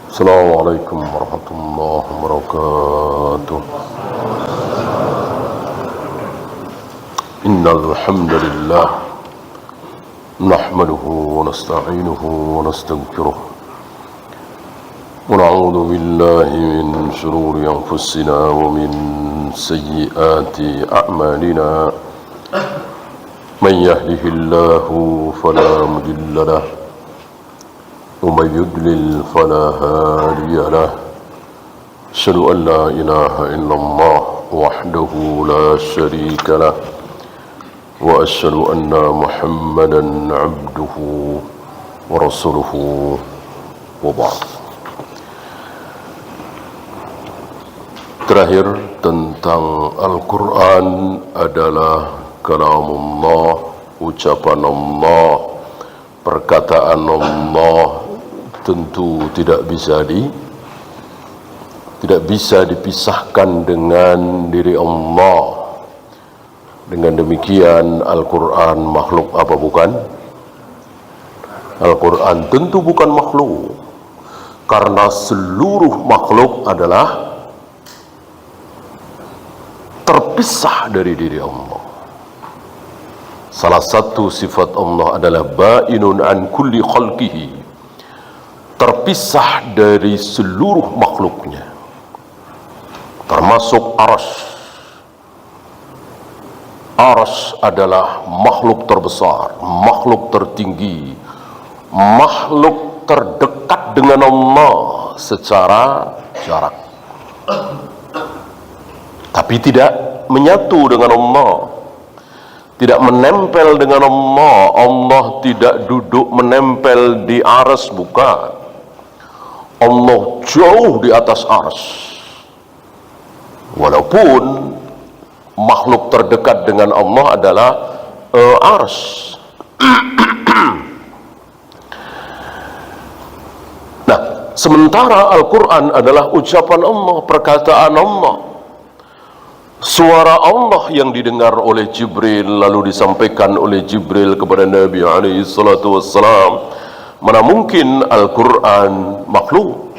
Assalamualaikum warahmatullahi wabarakatuh. Innal hamdalillah nahmaduhu wa nasta'inuhu wa nastaghfiruh wa na'udzu billahi min shururi anfusina wa min sayyiati a'malina. Man yahdihillahu fala mudilla lahu ومن يضلل فلا هادي له. أشهد أن لا إله إلا الله وحده لا شريك له وأشهد أن محمدا عبده ورسوله وبعد. Terakhir tentang Al-Quran adalah kalamullah, ucapan Allah, perkataan Allah. Tentu tidak bisa dipisahkan dengan diri Allah. Dengan demikian Al-Quran makhluk apa bukan? Al-Quran tentu bukan makhluk, karena seluruh makhluk adalah terpisah dari diri Allah. Salah satu sifat Allah adalah ba'inun an kulli khalqihi, terpisah dari seluruh makhluknya, termasuk Arsy. Arsy adalah makhluk terbesar, makhluk tertinggi, makhluk terdekat dengan Allah secara jarak, tapi tidak menyatu dengan Allah, tidak menempel dengan Allah. Allah tidak duduk menempel di Arsy, bukan. Allah jauh di atas Arsy. Walaupun makhluk terdekat dengan Allah adalah Arsy. Nah, sementara Al-Quran adalah ucapan Allah, perkataan Allah, suara Allah yang didengar oleh Jibril lalu disampaikan oleh Jibril kepada Nabi alaihi salatu wassalam. Mana mungkin Al-Quran makhluk?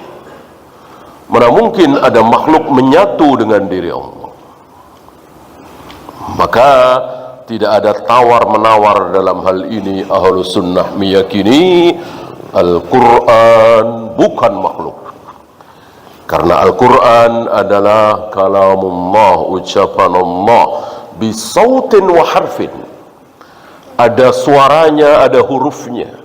Mana mungkin ada makhluk menyatu dengan diri Allah? Maka tidak ada tawar-menawar dalam hal ini. Ahlus Sunnah meyakini Al-Quran bukan makhluk, karena Al-Quran adalah kalamullah, ucapan Allah, bisautin wa harfin. Ada suaranya, ada hurufnya,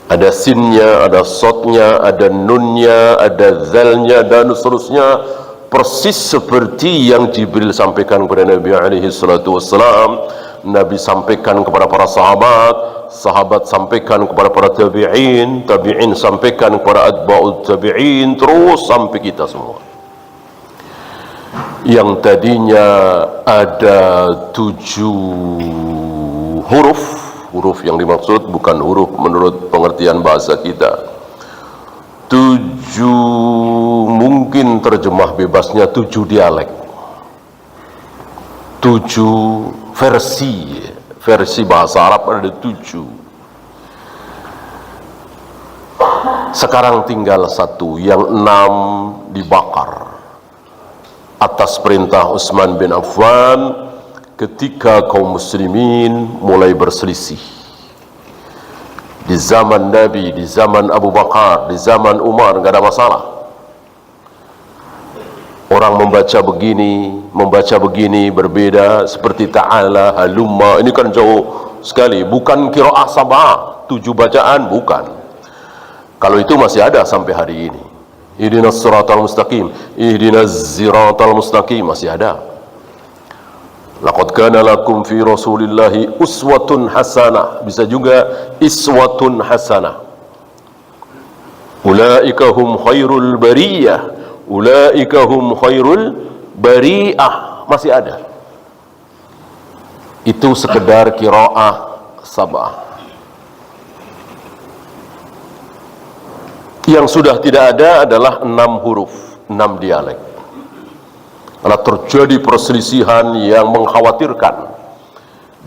ada sinnya, ada sotnya, ada nunnya, ada zalnya, dan seterusnya, persis seperti yang Jibril sampaikan kepada Nabi alaihi salatu wassalam, Nabi sampaikan kepada para sahabat, sahabat sampaikan kepada para tabi'in, tabi'in sampaikan kepada atba'ut tabi'in, terus sampai kita semua. Yang tadinya ada 7 huruf yang dimaksud bukan huruf menurut pengertian bahasa kita. 7, mungkin terjemah bebasnya 7 dialek, 7 versi bahasa Arab ada 7. Sekarang tinggal 1, yang 6 dibakar atas perintah Utsman bin Affan ketika kaum muslimin mulai berselisih. Di zaman Nabi, di zaman Abu Bakar, di zaman Umar, enggak ada masalah. Orang membaca begini berbeda, seperti ta'ala, halumma, ini kan jauh sekali, bukan qiraah sab'ah, 7 bacaan, bukan. Kalau itu masih ada sampai hari ini. Ihdinas siratal mustaqim, ihdinas siratal mustaqim, masih ada. Laqad kana lakum fi rasulillahi uswatun hasanah, bisa juga iswatun hasanah. Ulaika hum khairul bariyah, ulaika hum khairul bari'ah, masih ada. Itu sekedar qiraah sab'ah. Yang sudah tidak ada adalah 6 huruf, 6 dialek. Karena terjadi perselisihan yang mengkhawatirkan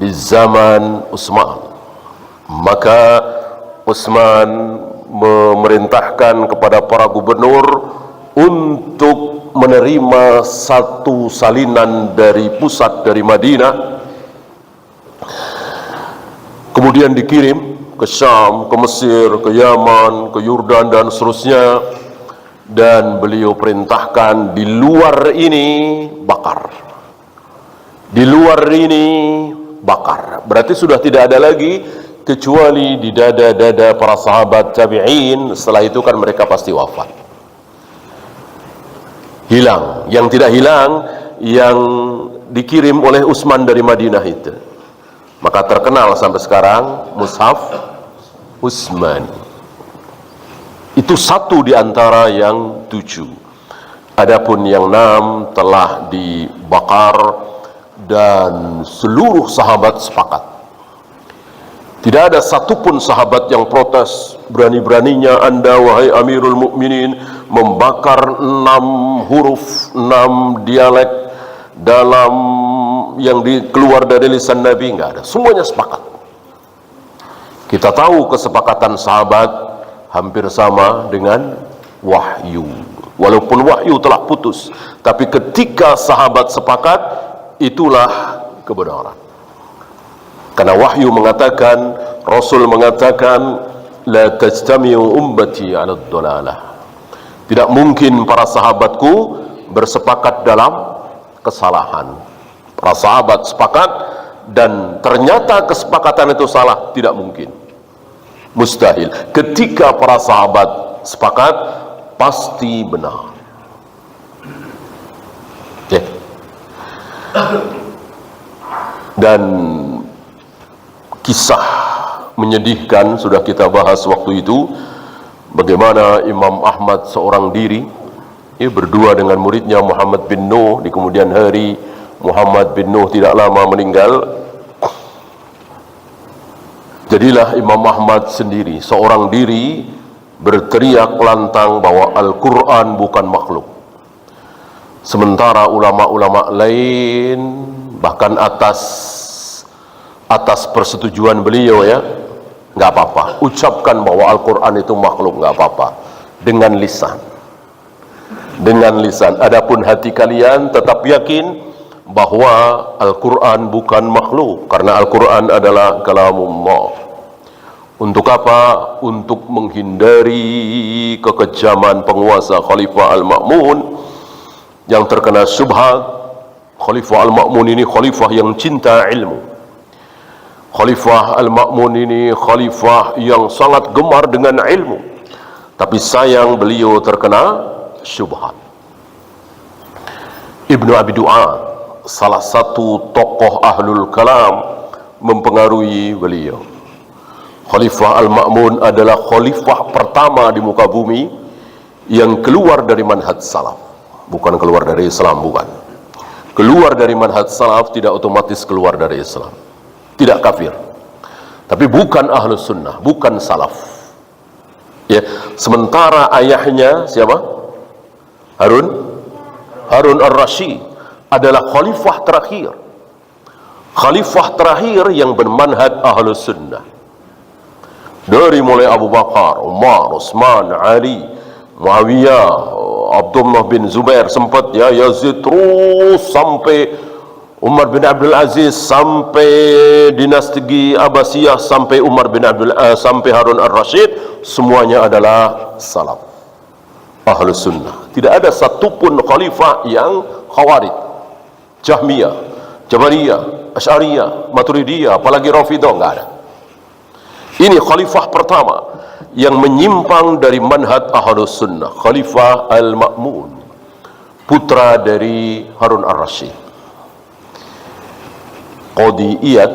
di zaman Utsman. Maka Utsman memerintahkan kepada para gubernur untuk menerima satu salinan dari pusat dari Madinah, kemudian dikirim ke Syam, ke Mesir, ke Yaman, ke Yordan dan seterusnya. Dan beliau perintahkan di luar ini bakar, di luar ini bakar. Berarti sudah tidak ada lagi kecuali di dada-dada para sahabat tabi'in. Setelah itu kan mereka pasti wafat, hilang. Yang tidak hilang yang dikirim oleh Utsman dari Madinah itu. Maka terkenal sampai sekarang mushaf Utsman. Itu satu di antara yang 7. Adapun yang 6 telah dibakar dan seluruh sahabat sepakat. Tidak ada satupun sahabat yang protes. Berani-beraninya Anda wahai Amirul Mukminin membakar 6 huruf, 6 dialek dalam yang keluar dari lisan Nabi. Enggak ada, semuanya sepakat. Kita tahu kesepakatan sahabat hampir sama dengan wahyu. Walaupun wahyu telah putus, tapi ketika sahabat sepakat, itulah kebenaran. Karena wahyu mengatakan, Rasul mengatakan, la tajtami'u ummati 'ala ad-dhalalah. Tidak mungkin para sahabatku bersepakat dalam kesalahan. Para sahabat sepakat dan ternyata kesepakatan itu salah, tidak mungkin. Mustahil. Ketika para sahabat sepakat, pasti benar. Okay. Dan kisah menyedihkan sudah kita bahas waktu itu, bagaimana Imam Ahmad seorang diri berdua dengan muridnya Muhammad bin Nuh. Di kemudian hari Muhammad bin Nuh tidak lama meninggal. Jadilah Imam Ahmad sendiri, seorang diri, berteriak lantang bahwa Al-Quran bukan makhluk. Sementara ulama-ulama lain, bahkan atas persetujuan beliau nggak apa-apa, ucapkan bahwa Al-Quran itu makhluk, nggak apa-apa, dengan lisan. Dengan lisan. Adapun hati kalian tetap yakin bahwa Al-Quran bukan makhluk, karena Al-Quran adalah kalamullah. Untuk apa? Untuk menghindari kekejaman penguasa Khalifah Al-Ma'mun yang terkena syubhat. Khalifah Al-Ma'mun ini khalifah yang cinta ilmu. Khalifah Al-Ma'mun ini khalifah yang sangat gemar dengan ilmu, tapi sayang beliau terkena syubhat. Ibnu Abi Du'ad, salah satu tokoh ahlul kalam, mempengaruhi beliau. Khalifah Al-Ma'mun adalah khalifah pertama di muka bumi yang keluar dari manhaj salaf. Bukan keluar dari Islam, bukan. Keluar dari manhaj salaf tidak otomatis keluar dari Islam. Tidak kafir. Tapi bukan ahlus sunnah, bukan salaf. Ya, sementara ayahnya siapa? Harun ar-Rasyid adalah khalifah terakhir. Khalifah terakhir yang bermanhaj ahlus sunnah. Dari mulai Abu Bakar, Umar, Utsman, Ali, Muawiyah, Abdullah bin Zubair, sempat Yazid, terus sampai Umar bin Abdul Aziz, sampai dinasti Abbasiyah, sampai sampai Harun ar-Rasyid, semuanya adalah salaf, ahlus sunnah. Tidak ada satupun khalifah yang khawarij, Jahmiyah, Jabariyah, Asy'ariyah, Maturidiyah, apalagi Rafidah, enggak ada. Ini khalifah pertama yang menyimpang dari manhaj ahlus sunnah, Khalifah Al-Ma'mun, putra dari Harun ar-Rasyid. Qadhi Iyad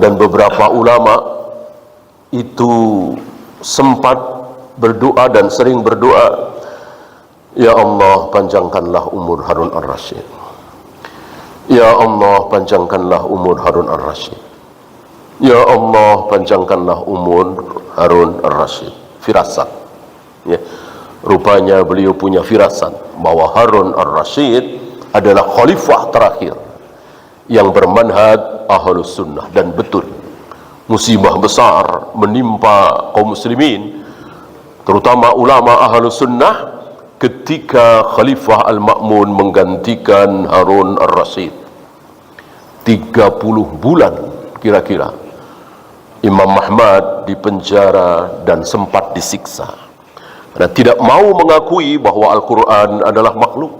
dan beberapa ulama itu sempat berdoa dan sering berdoa, ya Allah panjangkanlah umur Harun ar-Rasyid, ya Allah panjangkanlah umur Harun ar-Rasyid, ya Allah panjangkanlah umur Harun ar-Rasyid. Firasat, rupanya beliau punya firasat bahwa Harun ar-Rasyid adalah khalifah terakhir yang bermanhaj ahlus sunnah. Dan betul, musibah besar menimpa kaum muslimin, terutama ulama Ahlus Sunnah ketika Khalifah Al-Ma'mun menggantikan Harun Ar-Rasyid. 30 bulan kira-kira Imam Ahmad dipenjara dan sempat disiksa karena tidak mau mengakui bahwa Al-Quran adalah makhluk.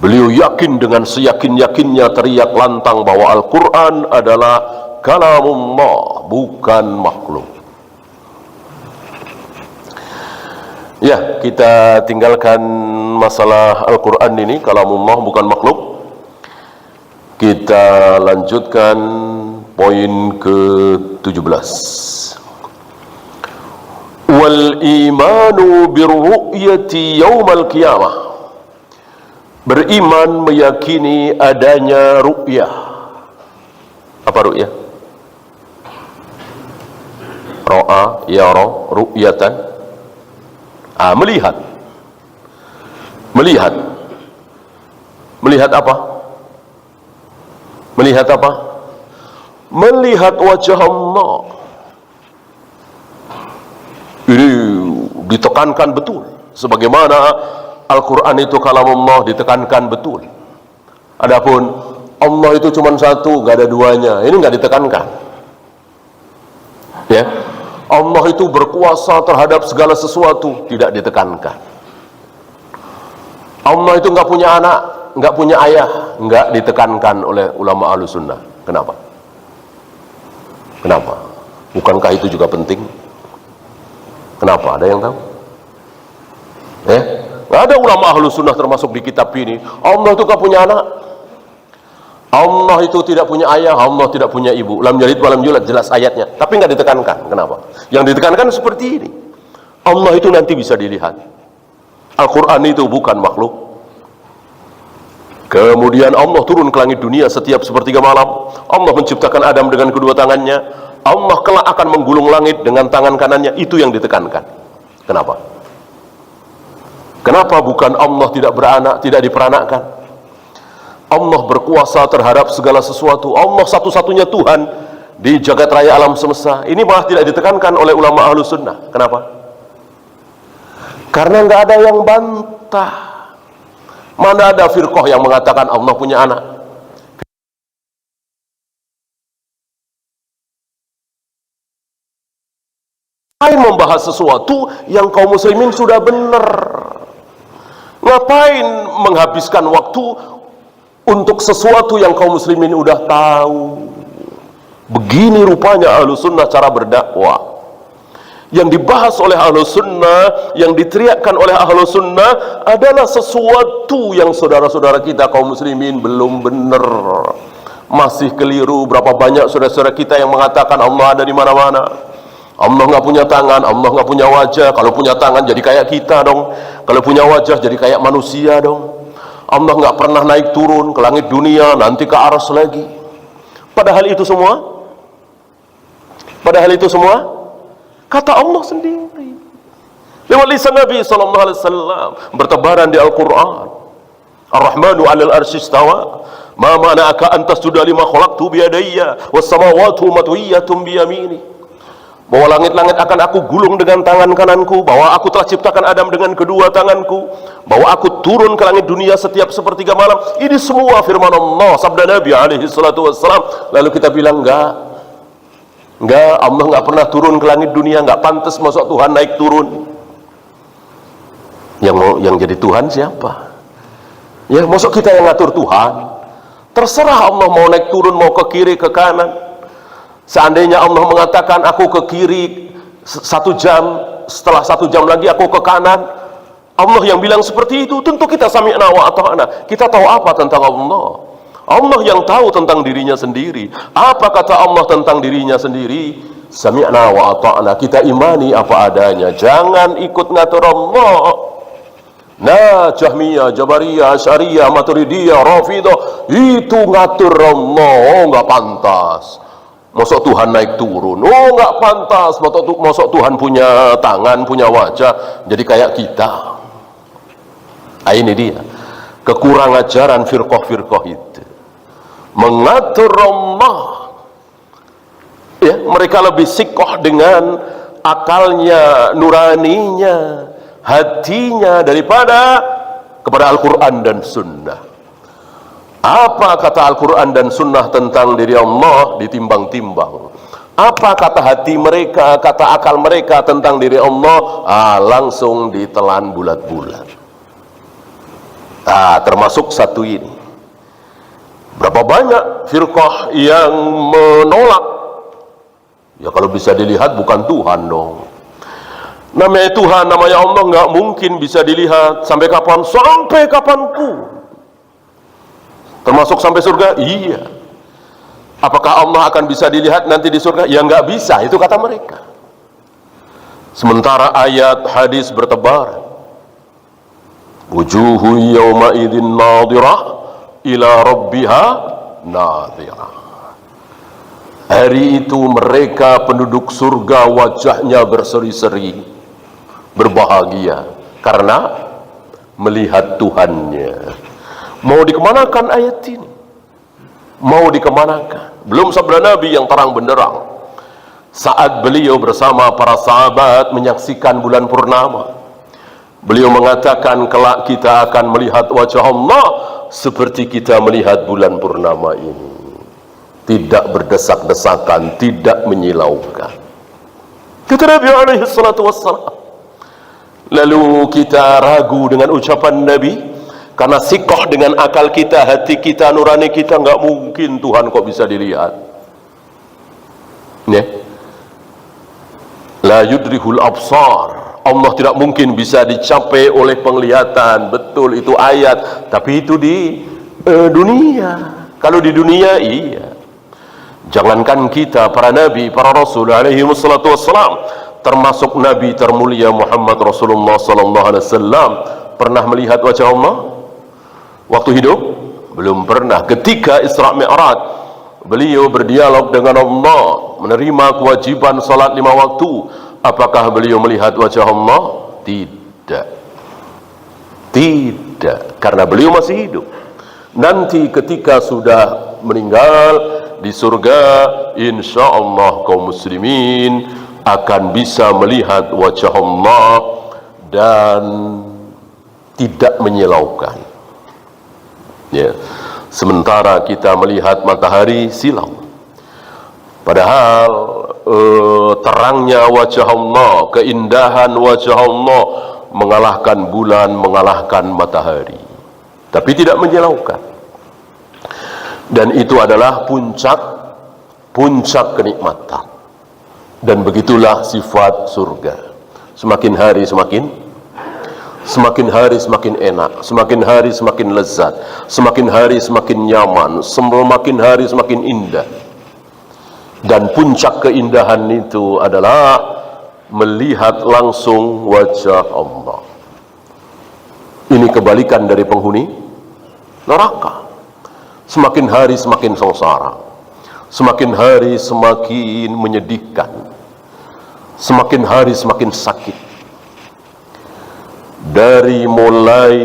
Beliau yakin dengan seyakin-yakinnya, teriak lantang bahwa Al-Quran adalah kalamullah, bukan makhluk. Ya, kita tinggalkan masalah Al-Quran ini, kalamullah bukan makhluk. Kita lanjutkan poin ke-17. Wal imanu birru'yati yaumal qiyamah. Beriman meyakini adanya ru'yah. Apa ru'yah? Ra'a, yara, ru'yatan. Melihat. Melihat. Melihat apa? Melihat apa? Melihat wajah Allah. Ini ditekankan betul. Sebagaimana Al-Quran itu kalamullah, ditekankan betul. Adapun Allah itu cuma satu, gak ada duanya. Ini gak ditekankan. Ya, Allah itu berkuasa terhadap segala sesuatu, tidak ditekankan. Allah itu gak punya anak, nggak punya ayah, nggak ditekankan oleh ulama Ahlus Sunnah. Kenapa? Kenapa? Bukankah itu juga penting? Kenapa? Ada yang tahu? Nggak ada ulama Ahlus Sunnah termasuk di kitab ini. Allah itu nggak punya anak, Allah itu tidak punya ayah, Allah tidak punya ibu. Lam yalid walam yulad, jelas ayatnya. Tapi nggak ditekankan. Kenapa? Yang ditekankan seperti ini. Allah itu nanti bisa dilihat. Al-Quran itu bukan makhluk. Kemudian Allah turun ke langit dunia setiap sepertiga malam. Allah menciptakan Adam dengan kedua tangannya. Allah kelak akan menggulung langit dengan tangan kanannya. Itu yang ditekankan. Kenapa? Kenapa bukan Allah tidak beranak, tidak diperanakkan? Allah berkuasa terhadap segala sesuatu. Allah satu-satunya Tuhan di jagat raya alam semesta. Ini malah tidak ditekankan oleh ulama Ahlus Sunnah. Kenapa? Karena nggak ada yang bantah. Mana ada firqah yang mengatakan Allah punya anak? Ngapain membahas sesuatu yang kaum muslimin sudah benar? Ngapain menghabiskan waktu untuk sesuatu yang kaum muslimin udah tahu? Begini rupanya Ahlus Sunnah cara berdakwah. Yang dibahas oleh Ahlus Sunnah, yang diteriakkan oleh Ahlus Sunnah adalah sesuatu yang saudara-saudara kita kaum muslimin belum benar, masih keliru. Berapa banyak saudara-saudara kita yang mengatakan Allah ada di mana-mana. Allah nggak punya tangan, Allah nggak punya wajah. Kalau punya tangan jadi kayak kita dong. Kalau punya wajah jadi kayak manusia dong. Allah nggak pernah naik turun ke langit dunia, nanti ke arsy lagi. Padahal itu semua kata Allah sendiri lewat lisan Nabi SAW, bertebaran di Al-Quran. Ar-Rahmanu 'alal arsy istawa, ma mana'aka an tasjuda lima khalaqtu biyadayya was samawati matwiyatun biyamini. Bahwa langit-langit akan aku gulung dengan tangan kananku, bahwa aku telah ciptakan Adam dengan kedua tanganku, bahwa aku turun ke langit dunia setiap sepertiga malam. Ini semua firman Allah, sabda Nabi SAW. Lalu kita bilang enggak, Allah nggak pernah turun ke langit dunia, nggak pantas masuk Tuhan naik turun. Yang jadi Tuhan siapa? Ya, masuk kita yang ngatur Tuhan? Terserah Allah mau naik turun, mau ke kiri, ke kanan. Seandainya Allah mengatakan aku ke kiri 1 jam, setelah 1 jam lagi aku ke kanan, Allah yang bilang seperti itu, tentu kita sami'na wa ata'na. Kita tahu apa tentang Allah? Allah yang tahu tentang dirinya sendiri. Apa kata Allah tentang dirinya sendiri? Sami'na wa ata'na. Kita imani apa adanya. Jangan ikut ngatur Allah. Nah, Jahmiyah, Jabariyah, Asy'ariyah, Maturidiyah, Rafidah, itu ngatur Allah. Oh, nggak pantas. Masuk Tuhan naik turun. Oh, nggak pantas. Masuk Tuhan punya tangan, punya wajah, jadi kayak kita. Ini dia kekurang ajaran firqah-firqah itu. Mengatur Allah mereka lebih sikoh dengan akalnya, nuraninya, hatinya daripada kepada Al-Quran dan Sunnah. Apa kata Al-Quran dan Sunnah tentang diri Allah ditimbang-timbang. Apa kata hati mereka, kata akal mereka tentang diri Allah, langsung ditelan bulat-bulat. Termasuk satu ini. Berapa banyak firqah yang menolak? Ya kalau bisa dilihat bukan Tuhan dong. Namanya Tuhan, namanya Allah nggak mungkin bisa dilihat. Sampai kapan? Sampai kapanpun. Termasuk sampai surga? Iya. Apakah Allah akan bisa dilihat nanti di surga? Ya nggak bisa, itu kata mereka. Sementara ayat hadis bertebaran. Wujuhu yawma idin nadhirah ila rabbiha nadhirah. Hari itu mereka penduduk surga wajahnya berseri-seri, berbahagia karena melihat Tuhannya. Mau dikemanakan ayat ini? Mau dikemanakan? Belum sabda Nabi yang terang benderang saat beliau bersama para sahabat menyaksikan bulan purnama. Beliau mengatakan, kelak kita akan melihat wajah Allah seperti kita melihat bulan purnama ini. Tidak berdesak-desakan, tidak menyilaukan. Kata Nabi alaihi salatu wassalam. Lalu kita ragu dengan ucapan Nabi, karena sikoh dengan akal kita, hati kita, nurani kita, nggak mungkin Tuhan kok bisa dilihat. Ya. La yudrihul absar. Allah tidak mungkin bisa dicapai oleh penglihatan. Betul, itu ayat. Tapi itu di dunia. Kalau di dunia, iya. Jangankan kita, para nabi, para rasul alaihi wassalatu wassalam, termasuk nabi termulia Muhammad Rasulullah sallallahu alaihi wasallam, pernah melihat wajah Allah waktu hidup? Belum pernah. Ketika Isra Mi'raj, beliau berdialog dengan Allah, menerima kewajiban salat 5 waktu. Apakah beliau melihat wajah Allah? Tidak. Tidak, karena beliau masih hidup. Nanti ketika sudah meninggal di surga, insya Allah kaum muslimin akan bisa melihat wajah Allah dan tidak menyilaukan. Ya. Sementara kita melihat matahari silau. Padahal terangnya wajah Allah, keindahan wajah Allah mengalahkan bulan, mengalahkan matahari. Tapi tidak menyilaukan. Dan itu adalah puncak kenikmatan. Dan begitulah sifat surga. Semakin hari semakin enak, semakin hari semakin lezat, semakin hari semakin nyaman, semakin hari semakin indah. Dan puncak keindahan itu adalah melihat langsung wajah Allah. Ini kebalikan dari penghuni neraka. Semakin hari semakin sengsara, semakin hari semakin menyedihkan, semakin hari semakin sakit. Dari mulai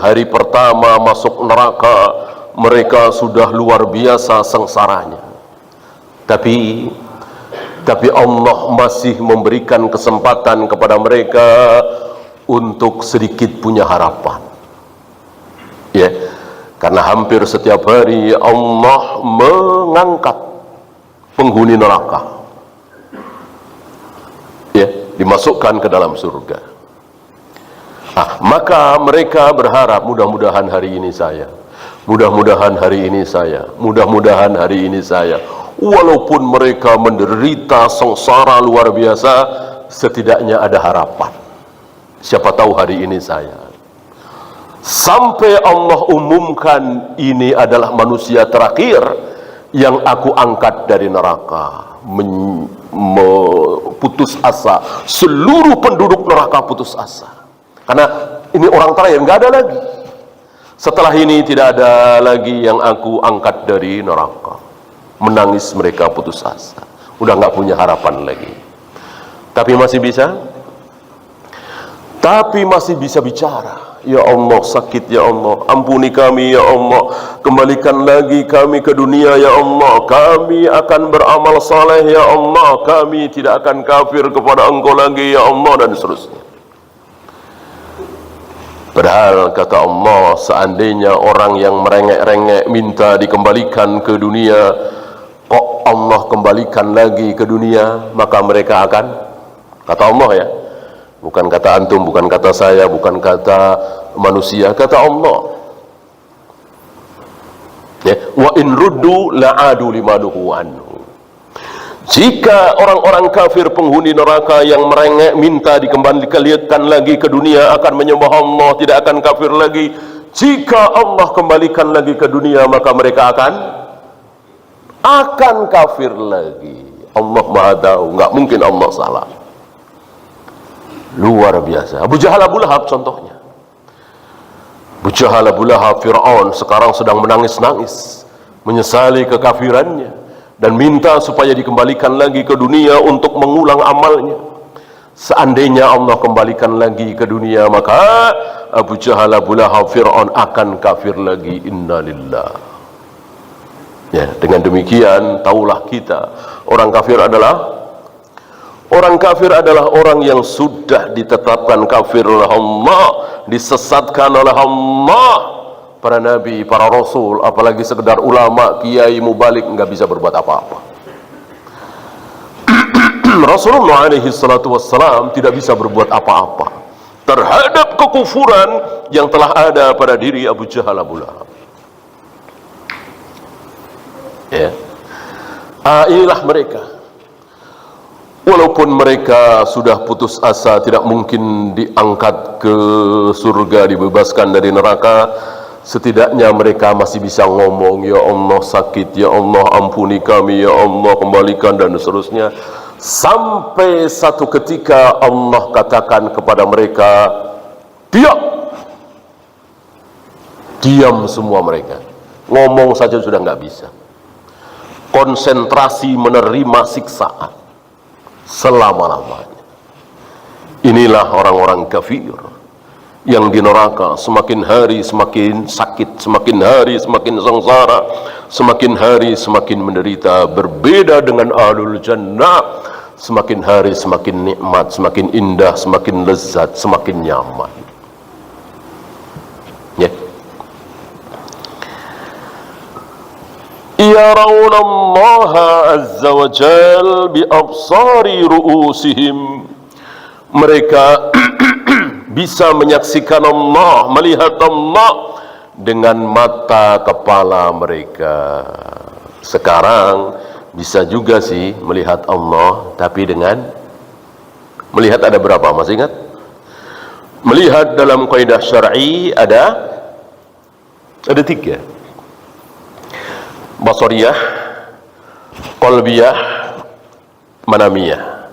hari pertama masuk neraka, mereka sudah luar biasa sengsaranya. Tapi Allah masih memberikan kesempatan kepada mereka untuk sedikit punya harapan. Ya, karena hampir setiap hari Allah mengangkat penghuni neraka, ya, dimasukkan ke dalam surga. Maka mereka berharap, mudah-mudahan hari ini saya, mudah-mudahan hari ini saya, mudah-mudahan hari ini saya. Walaupun mereka menderita sengsara luar biasa, setidaknya ada harapan. Siapa tahu hari ini saya. Sampai Allah umumkan, ini adalah manusia terakhir yang aku angkat dari neraka. Putus asa. Seluruh penduduk neraka putus asa. Karena ini orang terakhir, nggak ada lagi. Setelah ini tidak ada lagi yang aku angkat dari neraka. Menangis mereka putus asa. Udah nggak punya harapan lagi. Tapi masih bisa bicara. Ya Allah, sakit ya Allah, ampuni kami ya Allah, kembalikan lagi kami ke dunia ya Allah, kami akan beramal saleh ya Allah, kami tidak akan kafir kepada Engkau lagi ya Allah, dan seterusnya. Padahal kata Allah, seandainya orang yang merengek-rengek minta dikembalikan ke dunia, kok Allah kembalikan lagi ke dunia, maka mereka akan, kata Allah ya, bukan kata antum, bukan kata saya, bukan kata manusia, kata Allah ya, wa in ruddu la'adu limanuhu anhu. Jika orang-orang kafir penghuni neraka yang merengek minta dikembalikan lagi ke dunia akan menyembah Allah, tidak akan kafir lagi, jika Allah kembalikan lagi ke dunia maka mereka akan kafir lagi. Allah Maha tahu, nggak mungkin Allah salah. Luar biasa. Abu Jahal, Abu Lahab contohnya. Abu Jahal, Abu Lahab, Fir'aun sekarang sedang menangis-nangis, menyesali kekafirannya dan minta supaya dikembalikan lagi ke dunia untuk mengulang amalnya. Seandainya Allah kembalikan lagi ke dunia, maka Abu Jahal, Abu Lahab, Fir'aun akan kafir lagi. Innalillah. Ya, dengan demikian taulah kita, orang kafir adalah orang yang sudah ditetapkan kafir oleh Allah, disesatkan oleh Allah. Para nabi, para rasul, apalagi sekedar ulama, kiai, mubalik, nggak bisa berbuat apa-apa. Rasulullah alaihi salatu wassalam tidak bisa berbuat apa-apa terhadap kekufuran yang telah ada pada diri Abu Jahal, Abu Lahab. Ya. Inilah mereka. Walaupun mereka sudah putus asa, tidak mungkin diangkat ke surga, dibebaskan dari neraka, setidaknya mereka masih bisa ngomong, ya Allah sakit, ya Allah ampuni kami, ya Allah kembalikan, dan seterusnya. Sampai satu ketika Allah katakan kepada mereka, diam semua mereka. Ngomong saja sudah nggak bisa. Konsentrasi menerima siksaan selama-lamanya. Inilah orang-orang kafir yang di neraka, semakin hari semakin sakit, semakin hari semakin sengsara, semakin hari semakin menderita. Berbeda dengan ahlul jannah, semakin hari semakin nikmat, semakin indah, semakin lezat, semakin nyaman. Ya. Yarawna Allah azza wa jal bi absari ru'usihim. Mereka bisa menyaksikan Allah, melihat Allah dengan mata kepala mereka. Sekarang bisa juga sih melihat Allah, tapi dengan melihat ada berapa? Masih ingat? Melihat dalam kaidah syar'i ada 3. Basariyah, qalbiyah, manamiyah.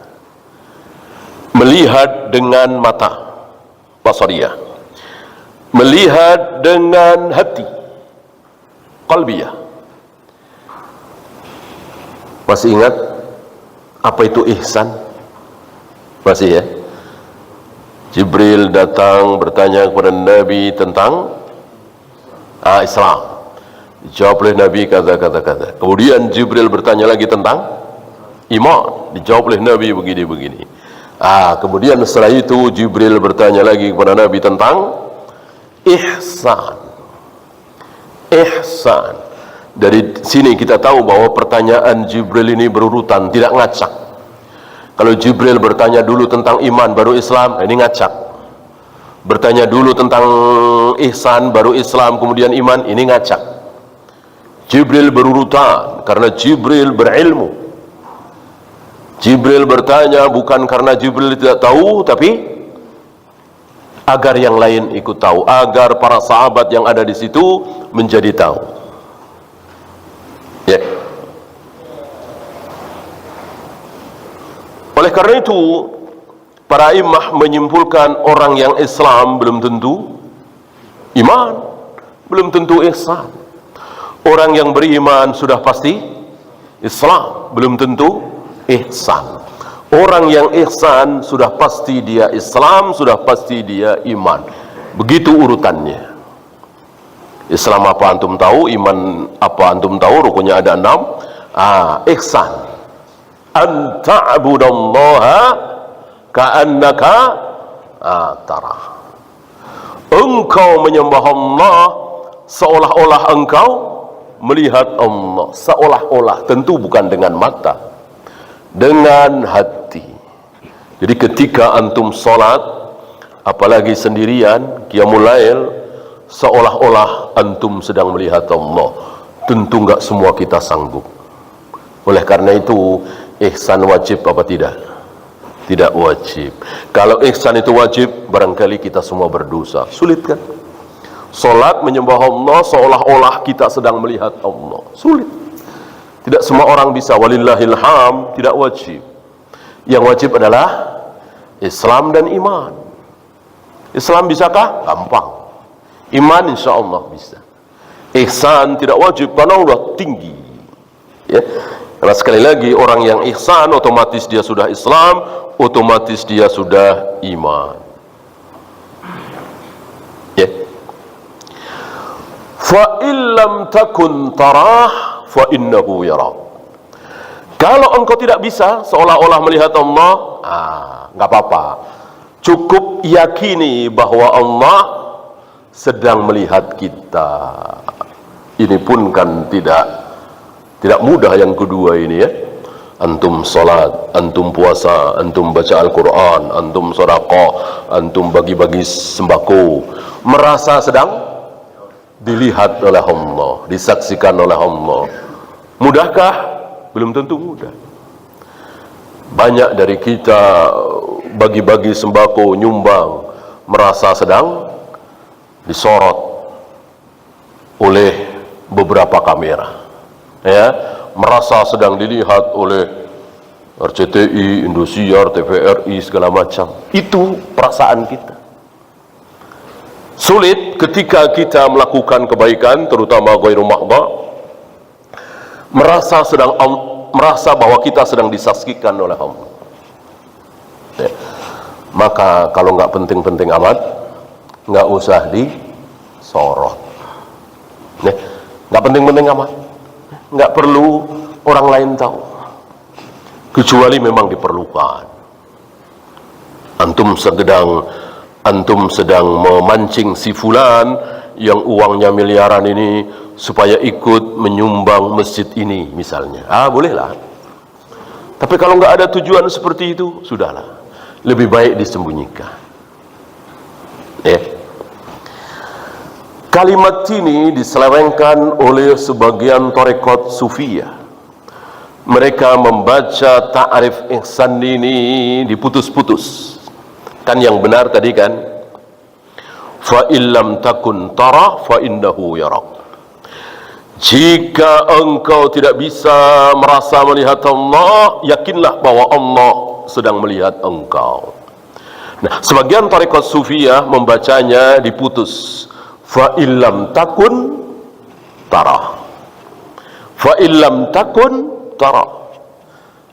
Melihat dengan mata, basariyah. Melihat dengan hati, qalbiyah. Masih ingat apa itu ihsan? Masih ya? Jibril datang bertanya kepada Nabi tentang Islam. Dijawab oleh Nabi kata. Kemudian Jibril bertanya lagi tentang iman. Dijawab oleh Nabi begini. Kemudian setelah itu Jibril bertanya lagi kepada Nabi tentang ihsan. Ihsan. Dari sini kita tahu bahwa pertanyaan Jibril ini berurutan, tidak ngacak. Kalau Jibril bertanya dulu tentang iman baru Islam, ini ngacak. Bertanya dulu tentang ihsan baru Islam kemudian iman, ini ngacak. Jibril berurutan karena Jibril berilmu. Jibril bertanya bukan karena Jibril tidak tahu, tapi agar yang lain ikut tahu, agar para sahabat yang ada di situ menjadi tahu. Ya. Oleh karena itu, para imam menyimpulkan orang yang Islam belum tentu iman, belum tentu ihsan. Orang yang beriman sudah pasti Islam, belum tentu ihsan. Orang yang ihsan sudah pasti dia Islam, sudah pasti dia iman. Begitu urutannya. Islam apa antum tahu, iman apa antum tahu, rukunnya ada 6. Ihsan. An ta'budallaha ka'annaka tarah. Engkau menyembah Allah seolah-olah engkau melihat Allah. Seolah-olah, tentu bukan dengan mata, dengan hati. Jadi ketika antum sholat, apalagi sendirian, qiyamul lail, seolah-olah antum sedang melihat Allah. Tentu enggak semua kita sanggup. Oleh karena itu, ihsan wajib apa tidak? Tidak wajib. Kalau ihsan itu wajib, barangkali kita semua berdosa. Sulit kan? Salat menyembah Allah seolah-olah kita sedang melihat Allah. Sulit. Tidak semua orang bisa. Walillahil hamd, tidak wajib. Yang wajib adalah Islam dan iman. Islam bisakah? Gampang. Iman insya Allah bisa. Ihsan tidak wajib karena udah tinggi. Ya. Karena sekali lagi, orang yang ihsan otomatis dia sudah Islam, otomatis dia sudah iman. Ya. Fa illam takun tarah fa innahu yarak. Kalau engkau tidak bisa seolah-olah melihat Allah, nggak apa-apa. Cukup yakini bahwa Allah sedang melihat kita. Ini pun kan tidak mudah yang kedua ini ya. Antum salat, antum puasa, antum baca Al-Quran, antum sedekah, antum bagi-bagi sembako, merasa sedang dilihat oleh Allah, disaksikan oleh Allah. Mudahkah? Belum tentu mudah. Banyak dari kita bagi-bagi sembako, nyumbang, merasa sedang disorot oleh beberapa kamera. Ya, merasa sedang dilihat oleh RCTI, Indosiar, TVRI, segala macam. Itu perasaan kita. Sulit ketika kita melakukan kebaikan, terutama ghairu mahdha, merasa bahwa kita sedang disaksikan oleh Allah. Ya. Maka kalau nggak penting-penting amat, nggak usah disorot. Ya. Nggak penting-penting amat. Nggak perlu orang lain tahu, kecuali memang diperlukan. Antum sedang memancing si fulan yang uangnya miliaran ini supaya ikut menyumbang masjid ini misalnya. Bolehlah. Tapi kalau nggak ada tujuan seperti itu, sudahlah. Lebih baik disembunyikan. Ya. Kalimat ini diselewengkan oleh sebagian tarekat sufiyah. Mereka membaca ta'rif ihsan ini diputus-putus. Kan yang benar tadi kan, fa illam takun tara fa innahu yarak. Jika engkau tidak bisa merasa melihat Allah, yakinlah bahwa Allah sedang melihat engkau. Nah, sebagian tarekat sufiyah membacanya diputus. Fa illam takun tara. Fa illam takun tara.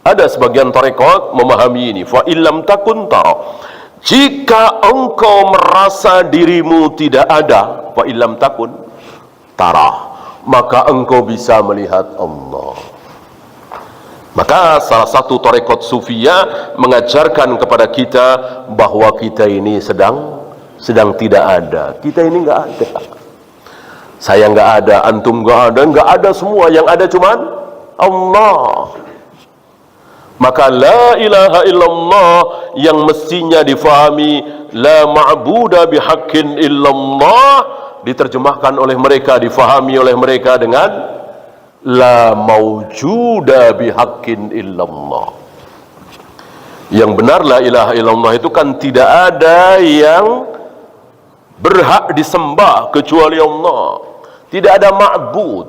Ada sebagian tarekat memahami ini. Fa illam takun tara. Jika engkau merasa dirimu tidak ada, fa illam takun tara, maka engkau bisa melihat Allah. Maka salah satu tarekat sufiyah mengajarkan kepada kita bahwa kita ini sedang tidak ada. Kita ini nggak ada. Saya nggak ada, antum nggak ada semua. Yang ada cuman Allah. Maka la ilaha illallah yang mestinya difahami la ma'buda bihaqqin illallah, diterjemahkan oleh mereka, difahami oleh mereka dengan la maujuda bihaqqin illallah. Yang benar la ilaha illallah itu kan tidak ada yang berhak disembah kecuali Allah. Tidak ada ma'bud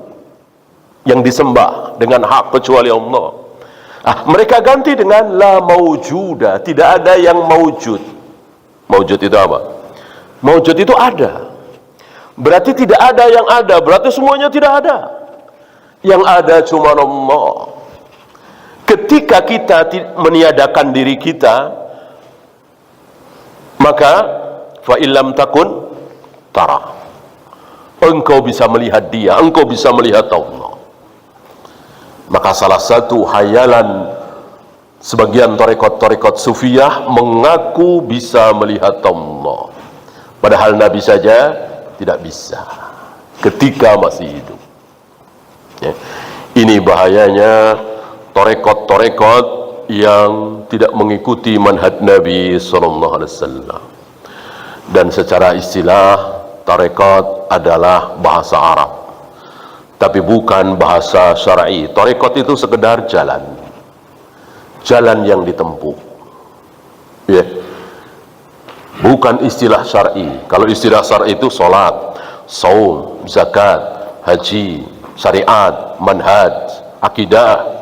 yang disembah dengan hak kecuali Allah. Mereka ganti dengan la maujuda, tidak ada yang maujud. Maujud itu apa? Maujud itu ada. Berarti tidak ada yang ada, berarti semuanya tidak ada. Yang ada cuma Allah. Ketika kita meniadakan diri kita, maka fa illam takun tara. Engkau bisa melihat dia, engkau bisa melihat Allah. Maka salah satu hayalan sebagian tarekat-tarekat sufiyah mengaku bisa melihat Allah, padahal Nabi saja tidak bisa ketika masih hidup. Ya. Ini bahayanya tarekat-tarekat yang tidak mengikuti manhaj Nabi SAW. Dan secara istilah, tarekat adalah bahasa Arab, tapi bukan bahasa syar'i. Tarekat itu sekedar jalan yang ditempuh, ya, bukan istilah syar'i. Kalau istilah syar'i itu salat, saum, zakat, haji, syariat, manhaj, akidah.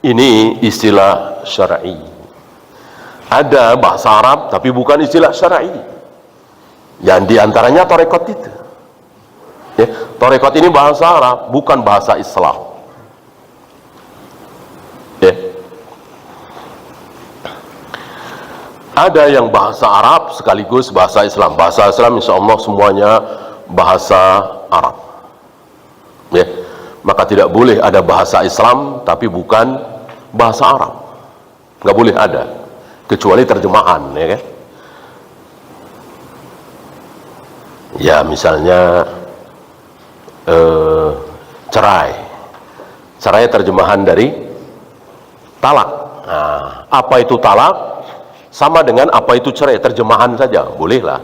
Ini istilah syar'i. Ada bahasa Arab tapi bukan istilah syar'i. Yang diantaranya tarekat itu. Ya, tarekat ini bahasa Arab, bukan bahasa Islam. Ya. Ada yang bahasa Arab sekaligus bahasa Islam. Bahasa Islam insya Allah semuanya bahasa Arab. Ya. Maka tidak boleh ada bahasa Islam tapi bukan bahasa Arab. Nggak boleh ada, kecuali terjemahan, ya kan? Ya, misalnya cerai terjemahan dari talak. Nah, apa itu talak? Sama dengan apa itu cerai, terjemahan saja, bolehlah.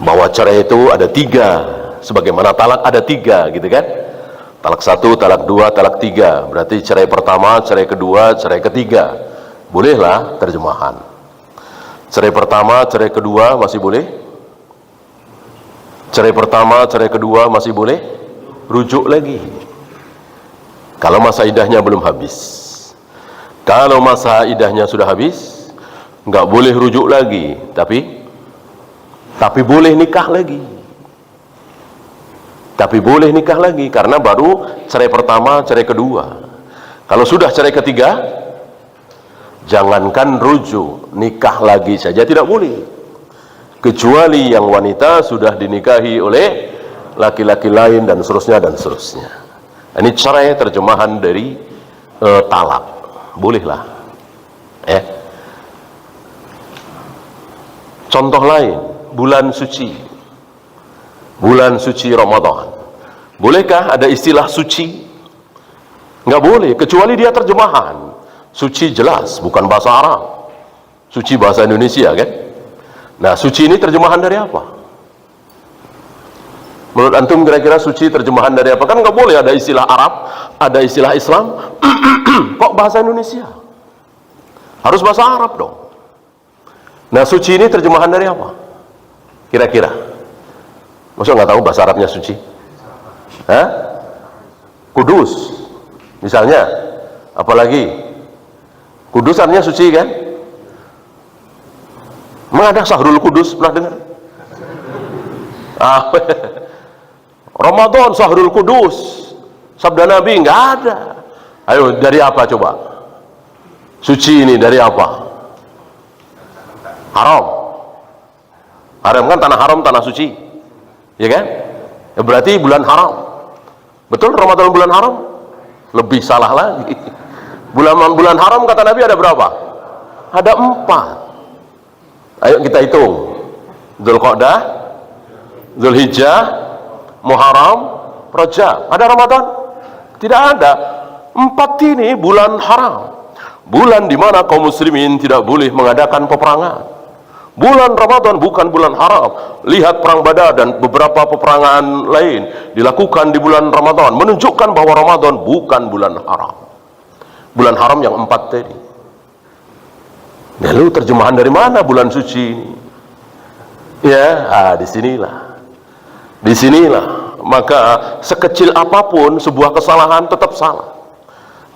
Bahwa cerai itu ada 3, sebagaimana talak ada 3, gitu kan? Talak 1, talak 2, talak 3. Berarti cerai pertama, cerai kedua, cerai ketiga. Bolehlah terjemahan. Cerai pertama, cerai kedua masih boleh. Cerai pertama, cerai kedua masih boleh. Rujuk lagi. Kalau masa iddahnya belum habis. Kalau masa iddahnya sudah habis, nggak boleh rujuk lagi. Tapi boleh nikah lagi. Tapi boleh nikah lagi, karena baru cerai pertama, cerai kedua. Kalau sudah cerai ketiga, jangankan rujuk, nikah lagi saja tidak boleh. Kecuali yang wanita sudah dinikahi oleh laki-laki lain dan seterusnya dan seterusnya. Ini cerai terjemahan dari talak. Bolehlah. Contoh lain, bulan suci. Bulan suci Ramadan. Bolehkah ada istilah suci? Nggak boleh, kecuali dia terjemahan. Suci jelas, bukan bahasa Arab. Suci bahasa Indonesia, kan? Nah, suci ini terjemahan dari apa? Menurut antum kira-kira suci terjemahan dari apa? Kan nggak boleh ada istilah Arab, ada istilah Islam. Kok bahasa Indonesia? Harus bahasa Arab dong. Nah, suci ini terjemahan dari apa? Kira-kira? Maksudnya nggak tahu bahasa Arabnya suci? Hah? Kudus, misalnya. Apalagi? Kudus artinya suci, kan? Emang ada Sahrul Kudus, pernah dengar? Ramadan Sahrul Kudus, sabda Nabi, nggak ada. Ayo, dari apa coba? Suci ini dari apa? Haram. Haram kan tanah haram, tanah suci. Ya kan? Ya berarti bulan haram. Betul Ramadan bulan haram? Lebih salah lagi. Bulan haram kata Nabi ada berapa? Ada 4. Ayo kita hitung. Dzulqa'dah, Dzulhijjah, Muharram, Rajab. Ada Ramadan? Tidak ada. 4 ini bulan haram. Bulan di mana kaum muslimin tidak boleh mengadakan peperangan. Bulan Ramadan bukan bulan haram. Lihat perang Badar dan beberapa peperangan lain dilakukan di bulan Ramadan, menunjukkan bahwa Ramadan bukan bulan haram. Bulan haram yang 4 tadi. Lalu terjemahan dari mana bulan suci ini? Ya, disinilah. Maka sekecil apapun sebuah kesalahan tetap salah.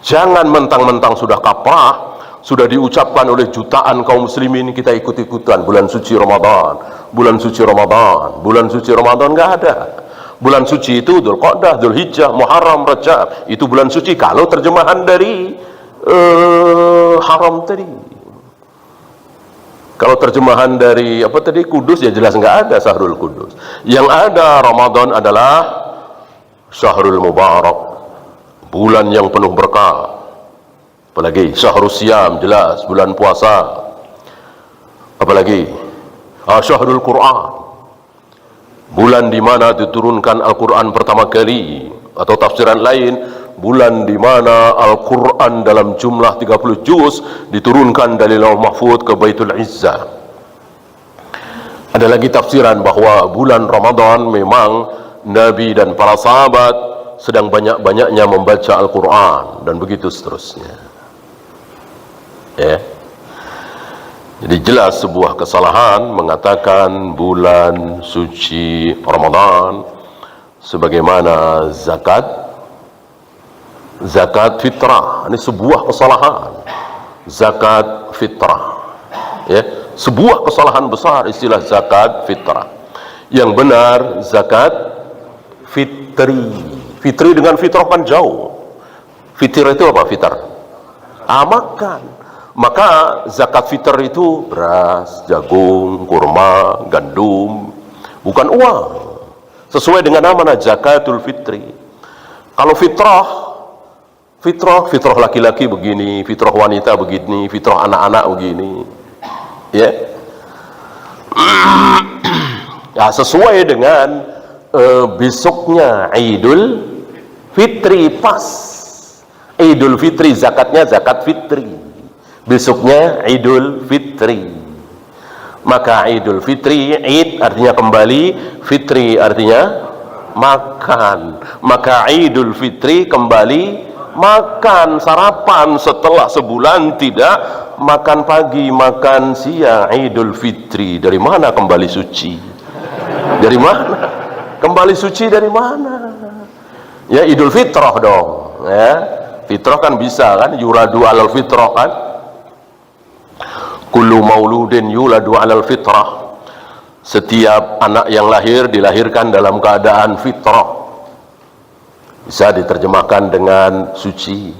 Jangan mentang-mentang sudah kaprah, sudah diucapkan oleh jutaan kaum muslimin, kita ikut-ikutan bulan suci Ramadan. Bulan suci Ramadan, bulan suci Ramadan, nggak ada. Bulan suci itu Dzulqa'dah, Dzulhijjah, Muharram, Rajab. Itu bulan suci kalau terjemahan dari haram tadi. Kalau terjemahan dari apa tadi, Kudus, ya jelas nggak ada Syahrul Kudus. Yang ada Ramadan adalah Syahrul Mubarak, bulan yang penuh berkah. Apalagi Syahrul Siam, jelas bulan puasa. Apalagi Syahrul Quran, bulan di mana diturunkan Al-Quran pertama kali. Atau tafsiran lain, bulan di mana Al-Quran dalam jumlah 30 juz diturunkan dari Lauh Mahfuz ke Baitul Izzah. Ada lagi tafsiran bahwa bulan Ramadan memang Nabi dan para sahabat sedang banyak-banyaknya membaca Al-Quran, dan begitu seterusnya. Ya. Jadi jelas sebuah kesalahan mengatakan bulan suci Ramadan sebagaimana zakat fitrah. Ini sebuah kesalahan. Zakat fitrah, ya, sebuah kesalahan besar istilah zakat fitrah. Yang benar zakat fitri. Fitri dengan fitrah kan jauh. Fitri itu apa? Fitr, makan. Maka zakat fitr itu beras, jagung, kurma, gandum, bukan uang. Sesuai dengan nama zakatul fitri. Kalau fitrah laki-laki begini, fitrah wanita begini, fitrah anak-anak begini, ya. Ya, sesuai dengan besoknya Idul Fitri, pas Idul Fitri, zakatnya zakat fitri, besoknya Idul Fitri. Maka Idul Fitri, Id artinya kembali, Fitri artinya makan. Maka Idul Fitri kembali makan, sarapan setelah sebulan tidak makan pagi, makan siang. Idul Fitri, dari mana kembali suci? Dari mana? Kembali suci dari mana? Ya, Idul Fitrah dong, ya. Fitrah kan bisa kan, yuradu alal fitrah kan. Kullu mauludin yuladu alal fitrah. Setiap anak yang lahir dilahirkan dalam keadaan fitrah. Bisa diterjemahkan dengan suci.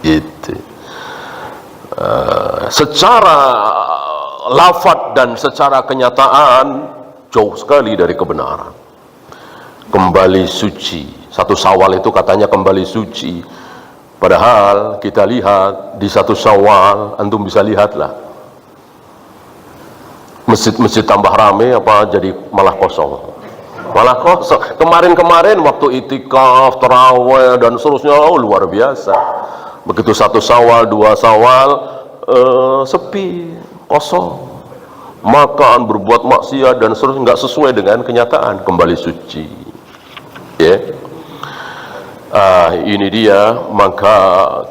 Gitu. Secara lafaz dan secara kenyataan jauh sekali dari kebenaran. Kembali suci. Satu Syawal itu katanya kembali suci. Padahal kita lihat di satu Syawal, antum bisa lihatlah, masjid-masjid tambah rame apa jadi malah kosong. Malah kosong. Kemarin-kemarin waktu itikaf, tarawih dan seterusnya, luar biasa. Begitu satu Syawal, dua Syawal, sepi, kosong. Makan, berbuat maksiat dan seterusnya, nggak sesuai dengan kenyataan. Kembali suci. Ya. Ini dia, maka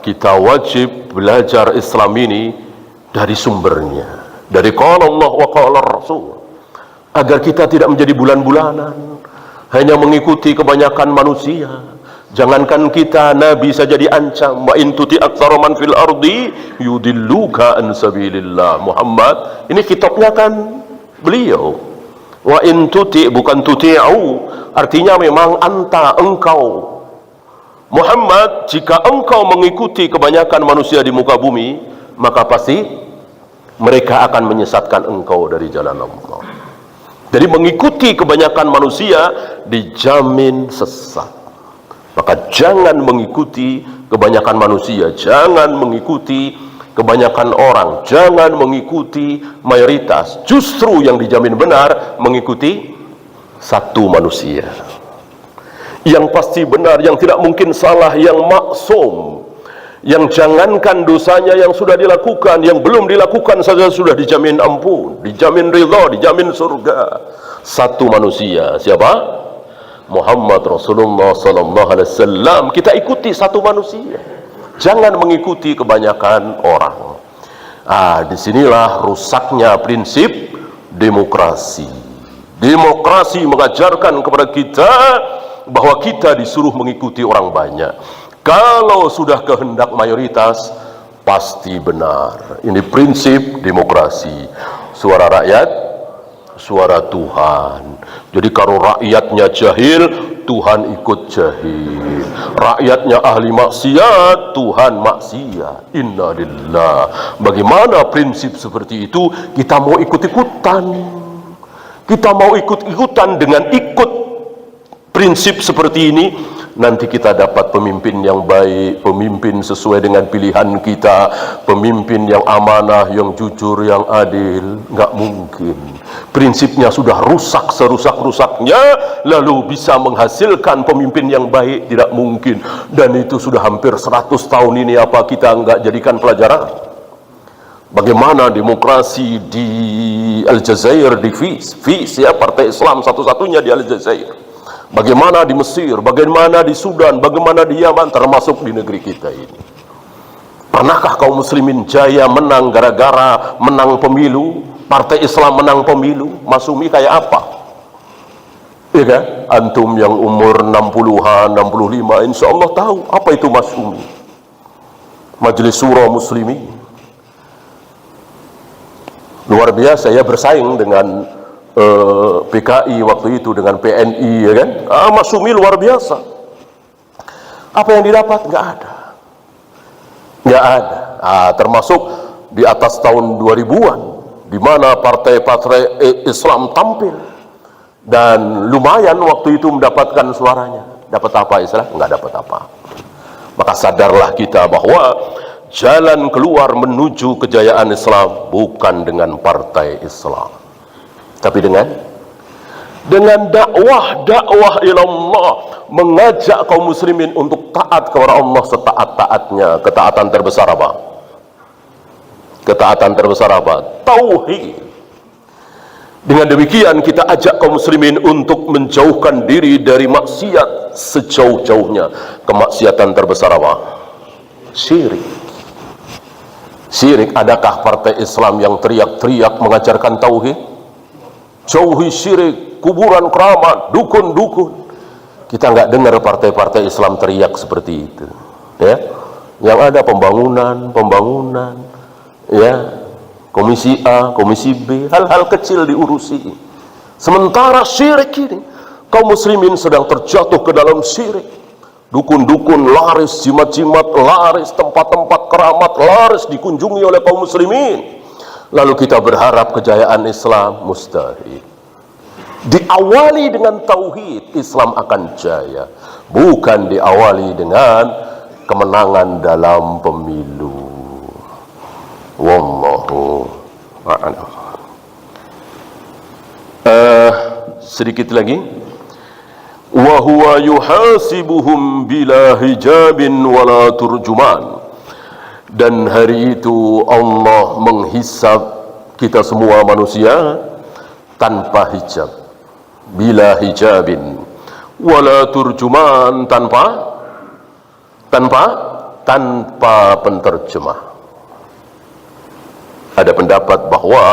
kita wajib belajar Islam ini dari sumbernya, dari qala Allah wa qala Rasul, agar kita tidak menjadi bulan-bulanan hanya mengikuti kebanyakan manusia. Jangankan kita, Nabi saja diancam, wa in tuti aktsara man fil ardi yudilluka an sabilillah. Muhammad, ini kitabnya kan beliau. Wa in tuti, bukan tuti'u, artinya memang anta, engkau Muhammad, jika engkau mengikuti kebanyakan manusia di muka bumi, maka pasti mereka akan menyesatkan engkau dari jalan Allah. Jadi mengikuti kebanyakan manusia dijamin sesat. Maka jangan mengikuti kebanyakan manusia, jangan mengikuti kebanyakan orang, jangan mengikuti mayoritas. Justru yang dijamin benar mengikuti satu manusia yang pasti benar, yang tidak mungkin salah, yang maksum, yang jangankan dosanya yang sudah dilakukan, yang belum dilakukan saja sudah dijamin ampun, dijamin ridha, dijamin surga. Satu manusia, siapa? Muhammad Rasulullah sallallahu alaihi wasallam. Kita ikuti satu manusia, jangan mengikuti kebanyakan orang. Disinilah rusaknya prinsip demokrasi. Demokrasi mengajarkan kepada kita bahwa kita disuruh mengikuti orang banyak. Kalau sudah kehendak mayoritas, pasti benar. Ini prinsip demokrasi. Suara rakyat, suara Tuhan. Jadi kalau rakyatnya jahil, Tuhan ikut jahil. Rakyatnya ahli maksiat, Tuhan maksiat. Innalillah. Bagaimana prinsip seperti itu? Kita mau ikut-ikutan. Kita mau ikut-ikutan dengan ikut prinsip seperti ini, nanti kita dapat pemimpin yang baik, pemimpin sesuai dengan pilihan kita, pemimpin yang amanah, yang jujur, yang adil. Nggak mungkin. Prinsipnya sudah rusak serusak-rusaknya, lalu bisa menghasilkan pemimpin yang baik, tidak mungkin. Dan itu sudah hampir 100 tahun ini, apa kita nggak jadikan pelajaran? Bagaimana demokrasi di Aljazair, di Fis ya, partai Islam satu-satunya di Aljazair. Bagaimana di Mesir, bagaimana di Sudan, bagaimana di Yaman, termasuk di negeri kita ini. Pernahkah kaum muslimin jaya menang gara-gara menang pemilu? Partai Islam menang pemilu? Masumi kayak apa? Iya kan? Antum yang umur 60-an, 65, insya Allah tahu apa itu Masumi. Majelis Syura Muslimin. Luar biasa ya, bersaing dengan PKI waktu itu, dengan PNI, ya kan? Masumi luar biasa. Apa yang didapat? Nggak ada. Nggak ada. Termasuk di atas tahun 2000-an, di mana partai-partai Islam tampil. Dan lumayan waktu itu mendapatkan suaranya. Dapat apa Islam? Nggak dapat apa. Maka sadarlah kita bahwa jalan keluar menuju kejayaan Islam bukan dengan partai Islam, tapi dengan dakwah ilallah, mengajak kaum muslimin untuk taat kepada Allah setaat-taatnya. Ketaatan terbesar apa? Ketaatan terbesar apa? Tauhid. Dengan demikian kita ajak kaum muslimin untuk menjauhkan diri dari maksiat sejauh-jauhnya. Kemaksiatan terbesar apa? Syirik. Syirik. Adakah partai Islam yang teriak-teriak mengajarkan tauhid? Jauhi syirik, kuburan keramat, dukun-dukun. Kita nggak dengar partai-partai Islam teriak seperti itu, ya. Yang ada pembangunan, ya, komisi A, komisi B, hal-hal kecil diurusi. Sementara syirik ini, kaum muslimin sedang terjatuh ke dalam syirik. Dukun-dukun laris, jimat-jimat laris, tempat-tempat keramat laris dikunjungi oleh kaum muslimin. Lalu kita berharap kejayaan Islam, mustahil. Diawali dengan tauhid, Islam akan jaya. Bukan diawali dengan kemenangan dalam pemilu. Wallahu a'lam. Sedikit lagi. Wa huwa yuhasibuhum bila hijabin wala turjuman. Dan hari itu Allah menghisab kita semua manusia tanpa hijab, bila hijabin wala turjuman, tanpa penterjemah. Ada pendapat bahwa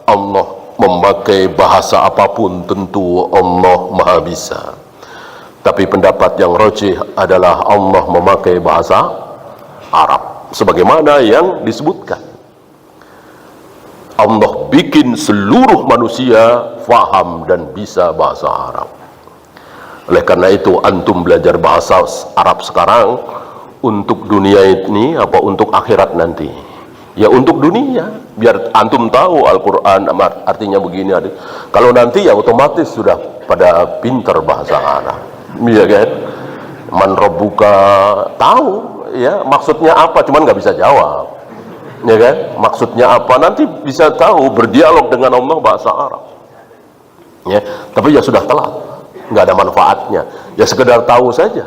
Allah memakai bahasa apapun, tentu Allah Maha Bisa. Tapi pendapat yang rajih adalah Allah memakai bahasa Arab, sebagaimana yang disebutkan. Allah bikin seluruh manusia faham dan bisa bahasa Arab. Oleh karena itu antum belajar bahasa Arab sekarang untuk dunia ini apa untuk akhirat nanti? Ya untuk dunia, biar antum tahu Al-Quran artinya begini. Kalau nanti ya otomatis sudah pada pintar bahasa Arab, iya kan? Man rabbuka, tahu ya maksudnya apa, cuman nggak bisa jawab, ya kan? Maksudnya apa nanti bisa tahu, berdialog dengan Allah bahasa Arab, ya. Tapi ya sudah telat, nggak ada manfaatnya, ya sekedar tahu saja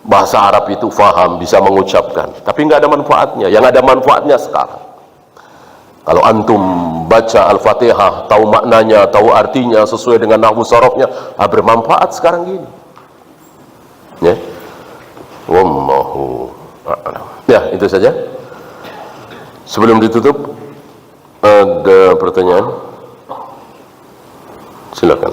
bahasa Arab itu, faham, bisa mengucapkan, tapi nggak ada manfaatnya. Yang ada manfaatnya sekarang, kalau antum baca Al-Fatihah, tahu maknanya, tahu artinya sesuai dengan nahwu sarafnya, bermanfaat sekarang gini, ya. Wallahu a'lam. Ya, itu saja. Sebelum ditutup, ada pertanyaan? Silakan.